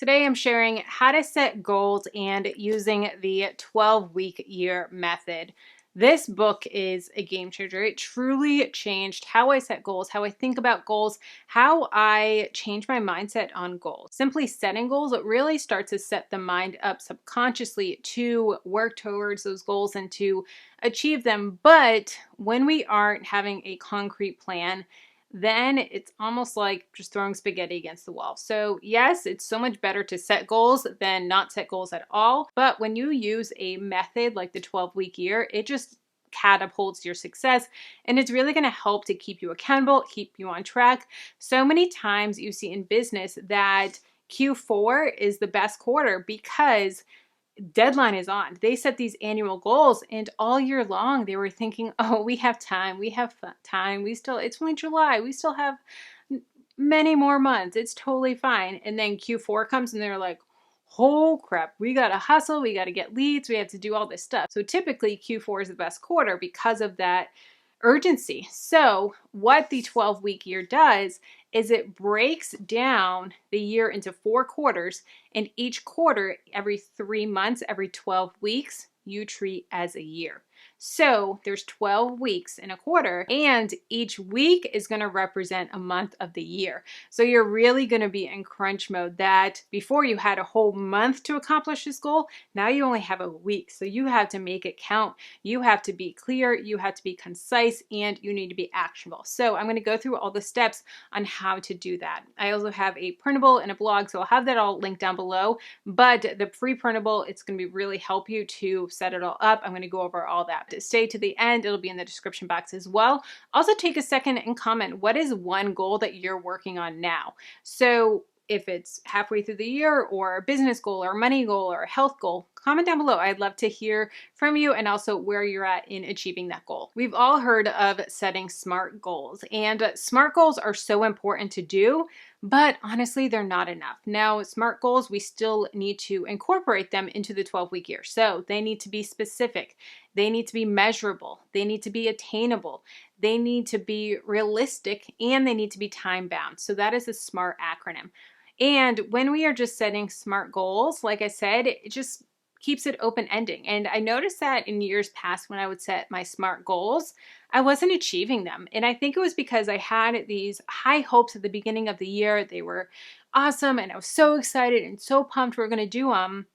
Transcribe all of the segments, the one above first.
Today I'm sharing how to set goals and using the 12-week year method. This book is a game changer. It truly changed how I set goals, how I think about goals, how I change my mindset on goals. Simply setting goals, it really starts to set the mind up subconsciously to work towards those goals and to achieve them. But when we aren't having a concrete plan, then it's almost like just throwing spaghetti against the wall. So yes, it's so much better to set goals than not set goals at all. But when you use a method like the 12-week year, it just catapults your success, and it's really going to help to keep you accountable, keep you on track. So many times you see in business that Q4 is the best quarter because deadline is on. They set these annual goals, and all year long they were thinking, oh, we have time, it's only July, we still have many more months, it's totally fine. And then Q4 comes and they're like, oh crap, we gotta hustle, we gotta get leads, we have to do all this stuff. So typically Q4 is the best quarter because of that urgency. So what the 12-week year does is it breaks down the year into 4 quarters, and each quarter, every 3 months, every 12 weeks, you treat as a year. So there's 12 weeks in a quarter, and each week is going to represent a month of the year. So you're really going to be in crunch mode that before you had a whole month to accomplish this goal, now you only have a week. So you have to make it count. You have to be clear, you have to be concise, and you need to be actionable. So I'm going to go through all the steps on how to do that. I also have a printable and a blog, so I'll have that all linked down below. But the free printable, it's going to be really help you to set it all up. I'm going to go over all that. Stay to the end. It'll be in the description box as well. Also take a second and comment, what is one goal that you're working on now? So if it's halfway through the year, or a business goal, or a money goal, or a health goal, comment down below. I'd love to hear from you, and also where you're at in achieving that goal. We've all heard of setting SMART goals, and SMART goals are so important to do, but honestly, they're not enough. Now, SMART goals, we still need to incorporate them into the 12-week year. So they need to be specific. They need to be measurable. They need to be attainable. They need to be realistic, and they need to be time bound. So that is a SMART acronym. And when we are just setting SMART goals, like I said, it just keeps it open-ending. And I noticed that in years past when I would set my SMART goals, I wasn't achieving them. And I think it was because I had these high hopes at the beginning of the year. They were awesome, and I was so excited and so pumped we were going to do them,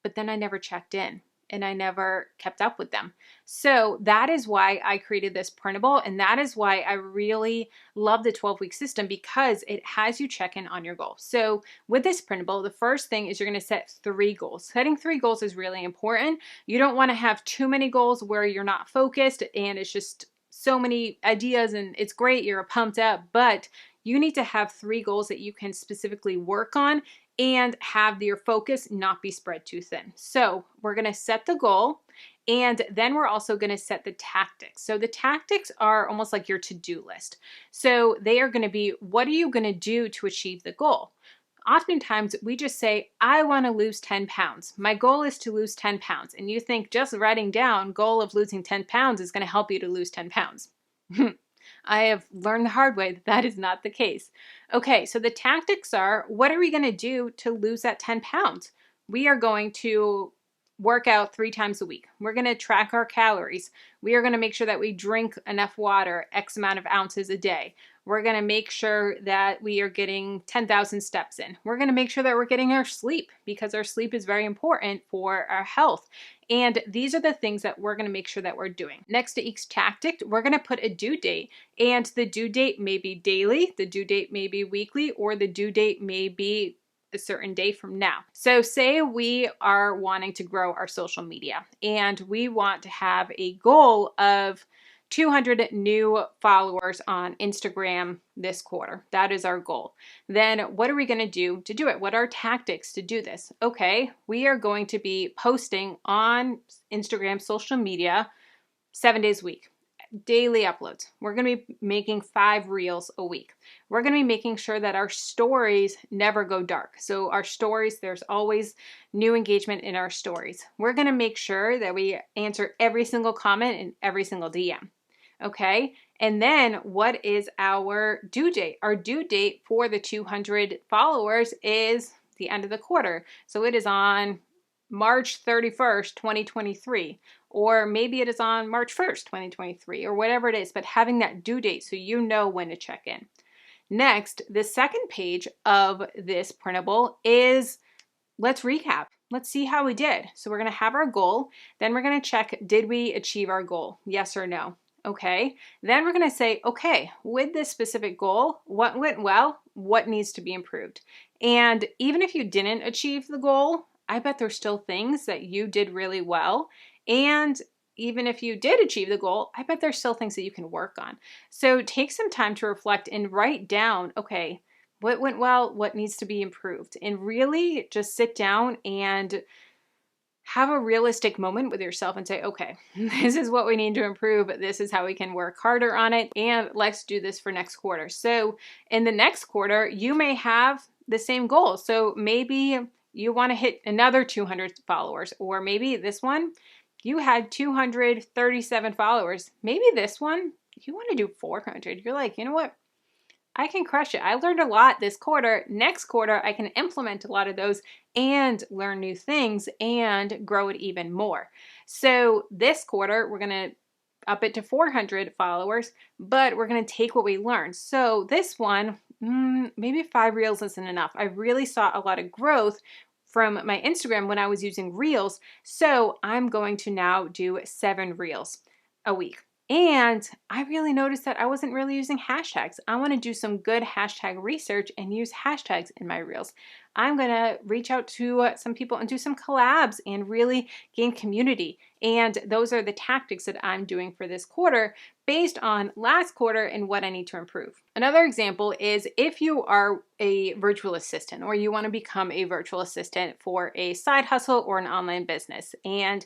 but then I never checked in, and I never kept up with them. So that is why I created this printable, and that is why I really love the 12-week system, because it has you check in on your goal. So with this printable, the first thing is you're going to set 3 goals. Setting 3 goals is really important. You don't want to have too many goals where you're not focused and it's just so many ideas and it's great, you're pumped up, but you need to have 3 goals that you can specifically work on and have your focus not be spread too thin. So we're going to set the goal, and then we're also going to set the tactics. So the tactics are almost like your to-do list. So they are going to be, what are you going to do to achieve the goal? Oftentimes we just say, I want to lose 10 pounds. My goal is to lose 10 pounds. And you think just writing down goal of losing 10 pounds is going to help you to lose 10 pounds. I have learned the hard way that that is not the case. Okay, so the tactics are, what are we going to do to lose that 10 pounds? We are going to work out 3 times a week. We're going to track our calories. We are going to make sure that we drink enough water, X amount of ounces a day. We're going to make sure that we are getting 10,000 steps in. We're going to make sure that we're getting our sleep, because our sleep is very important for our health. And these are the things that we're going to make sure that we're doing. Next to each tactic, we're going to put a due date. And the due date may be daily, the due date may be weekly, or the due date may be a certain day from now. So say we are wanting to grow our social media, and we want to have a goal of 200 new followers on Instagram this quarter. That is our goal. Then what are we going to do it? What are tactics to do this? Okay, we are going to be posting on Instagram social media 7 days a week. Daily uploads. We're going to be making 5 reels a week. We're going to be making sure that our stories never go dark. So our stories, there's always new engagement in our stories. We're going to make sure that we answer every single comment and every single DM. Okay. And then what is our due date? Our due date for the 200 followers is the end of the quarter. So it is on March 31st, 2023, or maybe it is on March 1st, 2023, or whatever it is, but having that due date so you know when to check in. Next, the second page of this printable is let's recap. Let's see how we did. So we're going to have our goal. Then we're going to check, did we achieve our goal? Yes or no? Okay. Then we're going to say, okay, with this specific goal, what went well? What needs to be improved? And even if you didn't achieve the goal, I bet there's still things that you did really well. And even if you did achieve the goal, I bet there's still things that you can work on. So take some time to reflect and write down, okay, what went well, what needs to be improved, and really just sit down and have a realistic moment with yourself and say, okay, this is what we need to improve. This is how we can work harder on it. And let's do this for next quarter. So in the next quarter, you may have the same goal. So maybe you want to hit another 200 followers, or maybe this one, you had 237 followers. Maybe this one, you want to do 400. You're like, you know what? I can crush it. I learned a lot this quarter. Next quarter, I can implement a lot of those and learn new things and grow it even more. So this quarter, we're going to up it to 400 followers, but we're going to take what we learned. So this one, maybe 5 reels isn't enough. I really saw a lot of growth from my Instagram when I was using reels. So I'm going to now do 7 reels a week. And I really noticed that I wasn't really using hashtags. I want to do some good hashtag research and use hashtags in my reels. I'm going to reach out to some people and do some collabs and really gain community. And those are the tactics that I'm doing for this quarter based on last quarter and what I need to improve. Another example is if you are a virtual assistant or you want to become a virtual assistant for a side hustle or an online business, and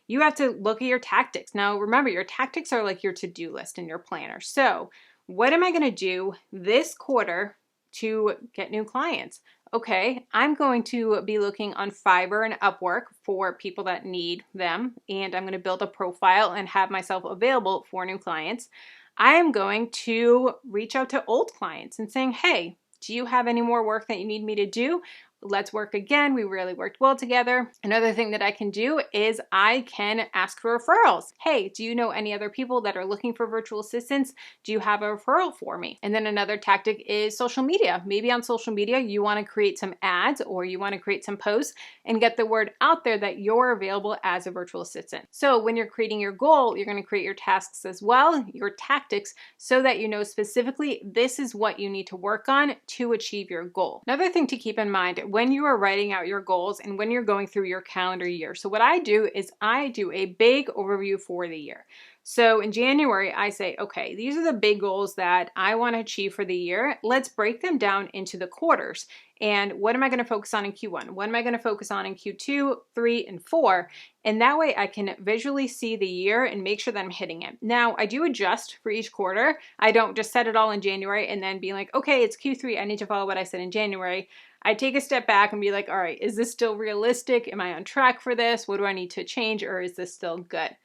you have to look at your tactics. Now, remember, your tactics are like your to-do list and your planner. So what am I going to do this quarter to get new clients? Okay, I'm going to be looking on Fiverr and Upwork for people that need them, and I'm going to build a profile and have myself available for new clients. I am going to reach out to old clients and saying, hey, do you have any more work that you need me to do? Let's work again. We really worked well together. Another thing that I can do is I can ask for referrals. Hey, do you know any other people that are looking for virtual assistants? Do you have a referral for me? And then another tactic is social media. Maybe on social media, you want to create some ads or you want to create some posts and get the word out there that you're available as a virtual assistant. So when you're creating your goal, you're going to create your tasks as well, your tactics, so that you know specifically this is what you need to work on to achieve your goal. Another thing to keep in mind when you are writing out your goals and when you're going through your calendar year. So what I do is I do a big overview for the year. So in January, I say, okay, these are the big goals that I want to achieve for the year. Let's break them down into the quarters. And what am I going to focus on in Q1? What am I going to focus on in Q2, 3, and 4? And that way I can visually see the year and make sure that I'm hitting it. Now, I do adjust for each quarter. I don't just set it all in January and then be like, okay, it's Q3. I need to follow what I said in January. I take a step back and be like, all right, is this still realistic? Am I on track for this? What do I need to change? Or is this still good?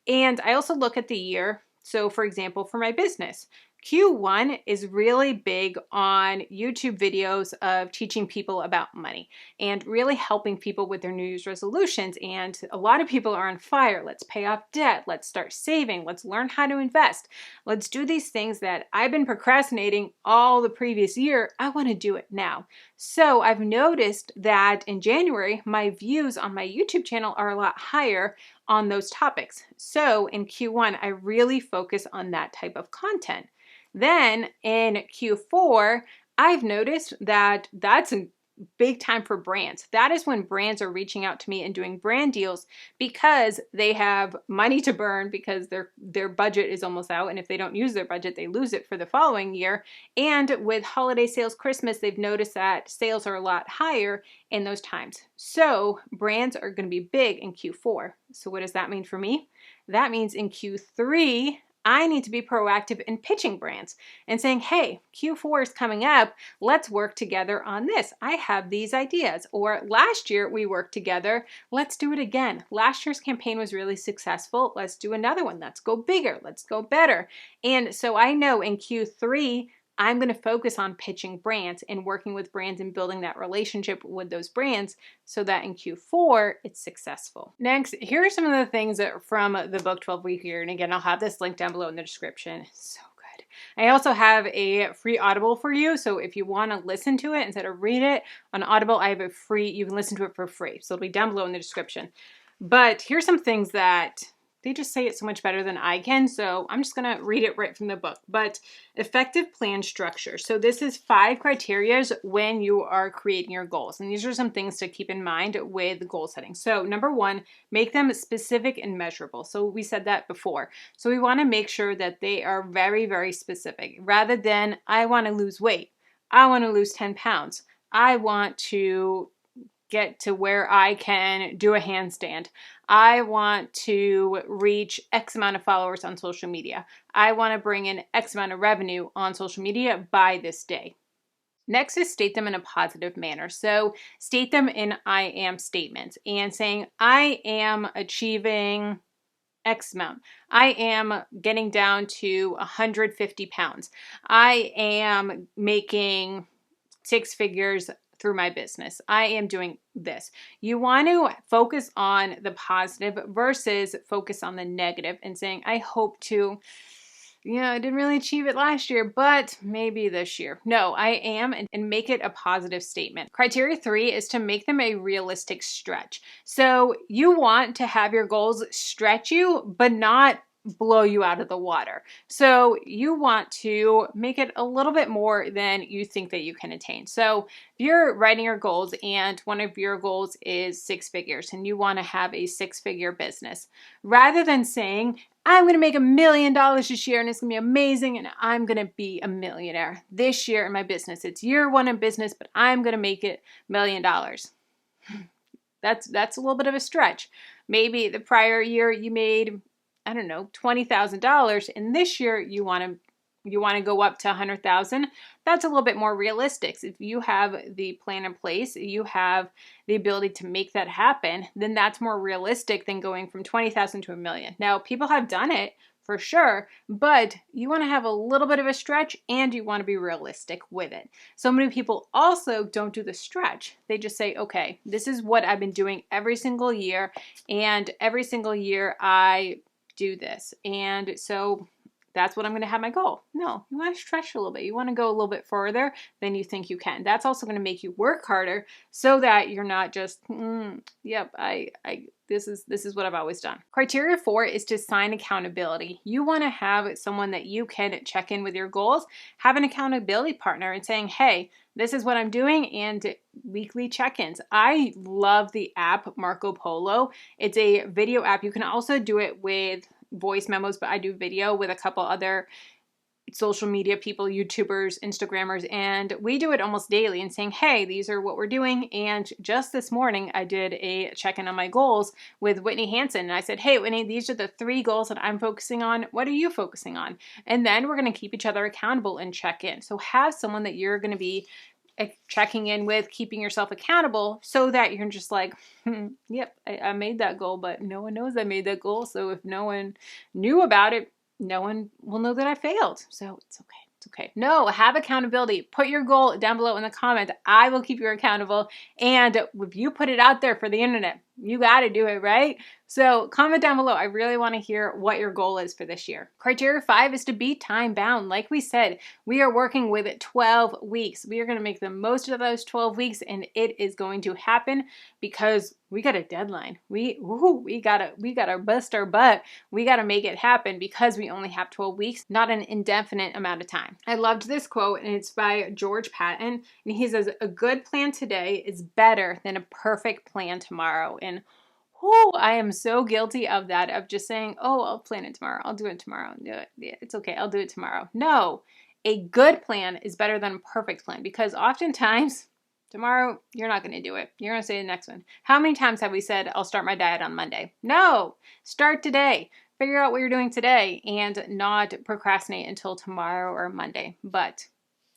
And I also look at the year. So for example, for my business, Q1 is really big on YouTube videos of teaching people about money and really helping people with their New Year's resolutions. And a lot of people are on fire. Let's pay off debt. Let's start saving. Let's learn how to invest. Let's do these things that I've been procrastinating all the previous year. I want to do it now. So I've noticed that in January, my views on my YouTube channel are a lot higher on those topics. So in Q1, I really focus on that type of content. Then in Q4, I've noticed that that's a big time for brands. That is when brands are reaching out to me and doing brand deals because they have money to burn because their budget is almost out. And if they don't use their budget, they lose it for the following year. And with holiday sales, Christmas, they've noticed that sales are a lot higher in those times. So brands are going to be big in Q4. So what does that mean for me? That means in Q3, I need to be proactive in pitching brands and saying, hey, Q4 is coming up. Let's work together on this. I have these ideas. Or last year we worked together. Let's do it again. Last year's campaign was really successful. Let's do another one. Let's go bigger. Let's go better. And so I know in Q3, I'm going to focus on pitching brands and working with brands and building that relationship with those brands so that in Q4, it's successful. Next, here are some of the things from the book 12-Week Year. And again, I'll have this link down below in the description. So good. I also have a free Audible for you. So if you want to listen to it instead of read it on Audible, I have a free, you can listen to it for free. So it'll be down below in the description. But here's some things that they just say it so much better than I can, so I'm just going to read it right from the book. But effective plan structure. So this is 5 criteria when you are creating your goals. And these are some things to keep in mind with goal setting. So number 1, make them specific and measurable. So we said that before. So we want to make sure that they are very, very specific. Rather than, I want to lose weight. I want to lose 10 pounds. I want to get to where I can do a handstand. I want to reach X amount of followers on social media. I want to bring in X amount of revenue on social media by this day. Next is state them in a positive manner. So state them in I am statements and saying, I am achieving X amount. I am getting down to 150 pounds. I am making 6 figures through my business. I am doing this. You want to focus on the positive versus focus on the negative and saying, I hope to, I didn't really achieve it last year, but maybe this year. No, I am, and make it a positive statement. Criteria 3 is to make them a realistic stretch. So you want to have your goals stretch you, but not blow you out of the water. So you want to make it a little bit more than you think that you can attain. So if you're writing your goals and one of your goals is 6 figures and you want to have a 6-figure business, rather than saying, I'm going to make $1 million this year and it's going to be amazing and I'm going to be a millionaire this year in my business. It's year 1 in business, but I'm going to make it $1 million. That's a little bit of a stretch. Maybe the prior year you made, I don't know, $20,000, and this year you want to go up to $100,000. That's a little bit more realistic. If you have the plan in place, you have the ability to make that happen, then that's more realistic than going from 20,000 to $1 million. Now, people have done it for sure, but you want to have a little bit of a stretch and you want to be realistic with it. So many people also don't do the stretch. They just say, okay, this is what I've been doing every single year, and every single year I do this. And so that's what I'm going to have my goal. No, you want to stretch a little bit. You want to go a little bit further than you think you can. That's also going to make you work harder so that you're not just, yep, this is what I've always done. Criteria 4 is to assign accountability. You want to have someone that you can check in with your goals, have an accountability partner and saying, hey, this is what I'm doing, and weekly check-ins. I love the app Marco Polo. It's a video app. You can also do it with voice memos, but I do video with a couple other social media people, YouTubers, Instagrammers, and we do it almost daily and saying, hey, these are what we're doing. And just this morning, I did a check-in on my goals with Whitney Hansen. And I said, hey, Whitney, these are the 3 goals that I'm focusing on. What are you focusing on? And then we're going to keep each other accountable and check in. So have someone that you're going to be checking in with, keeping yourself accountable so that you're just like, yep, I made that goal, but no one knows I made that goal. So if no one knew about it, no one will know that I failed. So it's okay. It's okay. No, have accountability. Put your goal down below in the comment. I will keep you accountable. And if you put it out there for the internet, you got to do it, right? So comment down below. I really want to hear what your goal is for this year. Criteria 5 is to be time bound. Like we said, we are working with 12 weeks. We are going to make the most of those 12 weeks, and it is going to happen because we got a deadline. We gotta bust our butt. We gotta make it happen because we only have 12 weeks, not an indefinite amount of time. I loved this quote, and it's by George Patton, and he says, a good plan today is better than a perfect plan tomorrow. And I am so guilty of that, of just saying, oh, I'll plan it tomorrow. I'll do it tomorrow. Do it. Yeah, it's okay. I'll do it tomorrow. No, a good plan is better than a perfect plan, because oftentimes tomorrow you're not going to do it. You're going to say the next one. How many times have we said, I'll start my diet on Monday? No, start today. Figure out what you're doing today and not procrastinate until tomorrow or Monday. But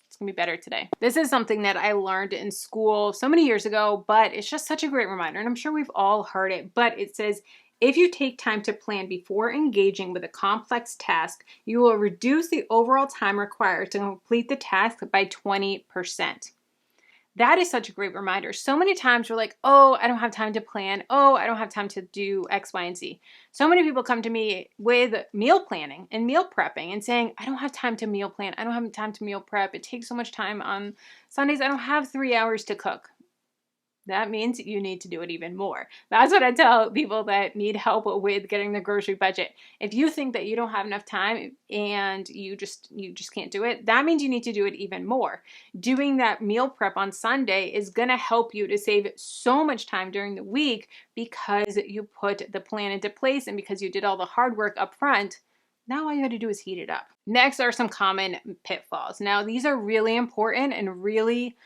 it's going to be better today. This is something that I learned in school so many years ago, but it's just such a great reminder. And I'm sure we've all heard it, but it says, If you take time to plan before engaging with a complex task, you will reduce the overall time required to complete the task by 20%. That is such a great reminder. So many times we're like, oh, I don't have time to plan. Oh, I don't have time to do X, Y, and Z. So many people come to me with meal planning and meal prepping and saying, I don't have time to meal plan. I don't have time to meal prep. It takes so much time on Sundays. I don't have 3 hours to cook. That means you need to do it even more. That's what I tell people that need help with getting their grocery budget. If you think that you don't have enough time and you just can't do it, that means you need to do it even more. Doing that meal prep on Sunday is going to help you to save so much time during the week because you put the plan into place and because you did all the hard work up front. Now all you have to do is heat it up. Next are some common pitfalls. Now these are really important and really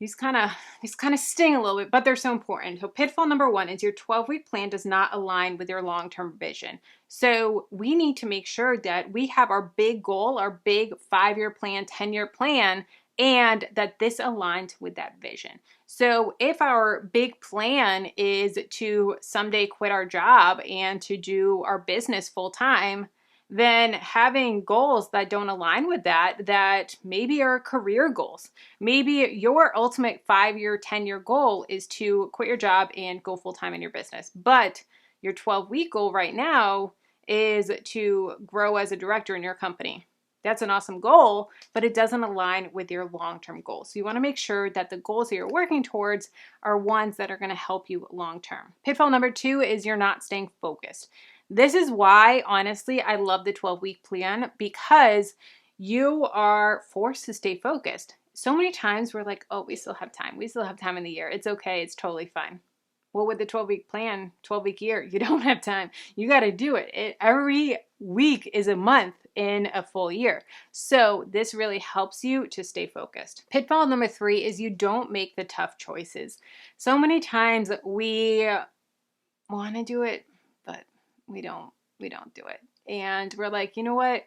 These kind of sting a little bit, but they're so important. So pitfall number 1 is your 12-week plan does not align with your long-term vision. So we need to make sure that we have our big goal, our big 5-year plan, 10-year plan, and that this aligns with that vision. So if our big plan is to someday quit our job and to do our business full time, then having goals that don't align with that maybe are career goals. Maybe your ultimate 5-year, 10-year goal is to quit your job and go full-time in your business. But your 12-week goal right now is to grow as a director in your company. That's an awesome goal, but it doesn't align with your long-term goals. So you want to make sure that the goals that you're working towards are ones that are going to help you long-term. Pitfall number 2 is you're not staying focused. This is why, honestly, I love the 12-week plan because you are forced to stay focused. So many times we're like, oh, we still have time. We still have time in the year. It's okay. It's totally fine. Well, with the 12-week plan, 12-week year, you don't have time. You got to do it. Every week is a month in a full year. So this really helps you to stay focused. Pitfall number 3 is you don't make the tough choices. So many times we want to do it, but we don't do it. And we're like, you know what?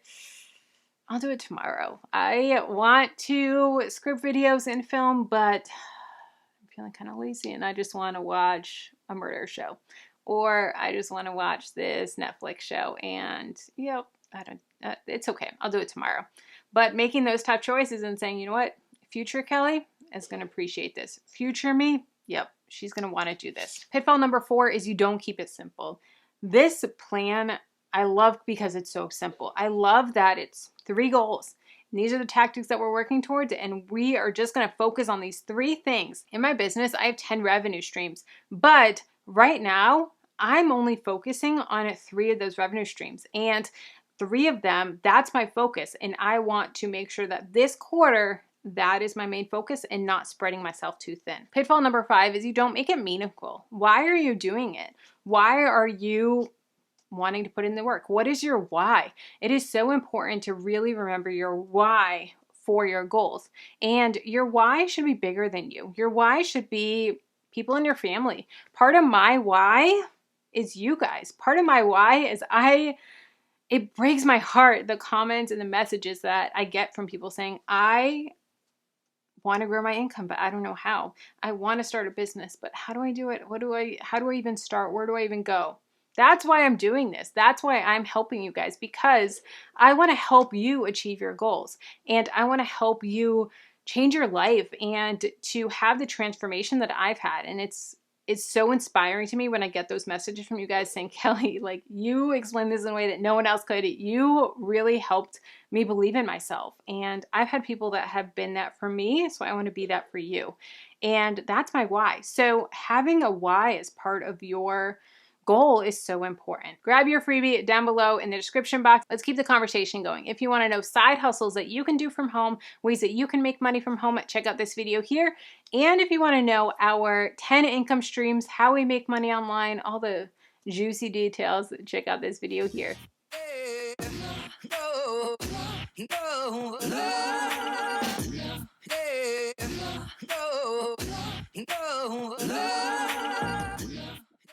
I'll do it tomorrow. I want to script videos and film, but I'm feeling kind of lazy and I just want to watch a murder show. Or I just want to watch this Netflix show and, it's okay. I'll do it tomorrow. But making those tough choices and saying, you know what? Future Kelly is going to appreciate this. Future me, yep, she's going to want to do this. Pitfall number 4 is you don't keep it simple. This plan, I love because it's so simple. I love that it's 3 goals. And these are the tactics that we're working towards, and we are just going to focus on these 3 things. In my business, I have 10 revenue streams, but right now, I'm only focusing on 3 of those revenue streams, and 3 of them, that's my focus, and I want to make sure that this quarter, that is my main focus and not spreading myself too thin. Pitfall number 5 is you don't make it meaningful. Why are you doing it? Why are you wanting to put in the work? What is your why? It is so important to really remember your why for your goals. And your why should be bigger than you. Your why should be people in your family. Part of my why is you guys. Part of my why is it breaks my heart, the comments and the messages that I get from people saying, I want to grow my income, but I don't know how. I want to start a business, but how do I do it? How do I even start? Where do I even go? That's why I'm doing this. That's why I'm helping you guys, because I want to help you achieve your goals and I want to help you change your life and to have the transformation that I've had. And it's so inspiring to me when I get those messages from you guys saying, Kelly, like, you explained this in a way that no one else could. You really helped me believe in myself. And I've had people that have been that for me, so I want to be that for you. And that's my why. So having a why as part of your goal is so important. Grab your freebie down below in the description box. Let's keep the conversation going. If you want to know side hustles that you can do from home, ways that you can make money from home, check out this video here. And if you want to know our 10 income streams, how we make money online, all the juicy details, check out this video here.